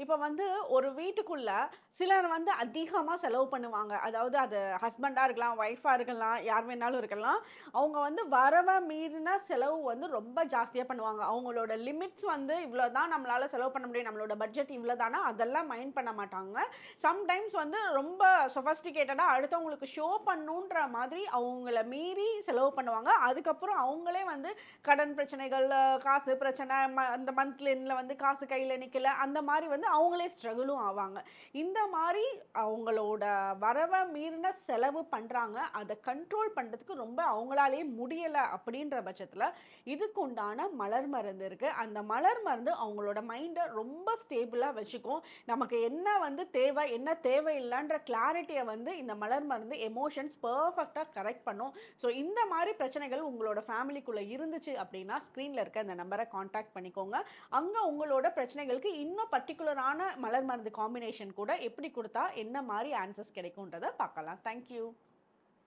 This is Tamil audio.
இப்ப வந்து ஒரு வீட்டுக்குள்ள சிலர் வந்து அதிகமா செலவு பண்ணுவாங்க. அதாவது அது ஹஸ்பண்டா இருக்கலாம், ஒய்ஃபா இருக்கலாம், யார் வேணாலும் இருக்கலாம். அவங்க வந்து வரவ மீறின செலவு வந்து ரொம்ப ஜாஸ்தியா பண்ணுவாங்க. அவங்களோட லிமிட்ஸ் வந்து இவ்ளோ தான் நம்மளால செலவு பண்ண முடியும். நம்மளோட பட்ஜெட் இவ்ளோ தானா அதெல்லாம் மைண்ட் பண்ண மாட்டாங்க. சம்டைம்ஸ் வந்து ரொம்ப சொஃபஸ்டிகேட்டடா அடுத்தவங்களுக்கு ஷோ பண்ணணுன்ற மாதிரி அவங்கள மீறி செலவு பண்ணுவாங்க. அதுக்கப்புறம் அவங்களே வந்து கடன் பிரச்சனைகள், காசு பிரச்சனை, அந்த மந்த்லி எண்ட்ல வந்து காசு கையில நிக்கல. அந்த மாரி வந்து அவங்களே ஸ்ட்ரகிளும் ஆவாங்க. இந்த மாரி அவங்களோட வரவ மீறின செலவு பண்றாங்க. அத கண்ட்ரோல் பண்றதுக்கு ரொம்ப அவங்களாலேயே முடியல அப்படின்ற பட்சத்துல, இதுக்கு உண்டான மலர் மருந்து இருக்கு. அந்த மலர் மருந்து அவங்களோட மைண்ட ரொம்ப ஸ்டேபிளா வச்சுக்கும். நமக்கு என்ன வந்து தேவை, என்ன தேவையில்லன்ற கிளாரிட்டிய வந்து இந்த மலர் மருந்து எமோஷன்ஸ் பெர்ஃபெக்ட்டா கரெக்ட் பண்ணும். ஸோ இந்த மாரி பிரச்சனைகள் உங்களோட ஃபேமிலிக்குள்ள இருந்துச்சு அப்படின்னா, ஸ்க்ரீன்ல இருக்க இந்த நம்பர கான்டாக்ட் பண்ணிக்கோங்க. அங்க உங்களோட பிரச்சனைகளுக்கு இன்னும் பர்ட்டிகுலரான மலர் மருந்து காம்பினேஷன் கூட எப்படி குடுத்தா என்ன மாரி ஆன்சர்ஸ் கிடைக்கும்ன்றத பார்க்கலாம். Thank you.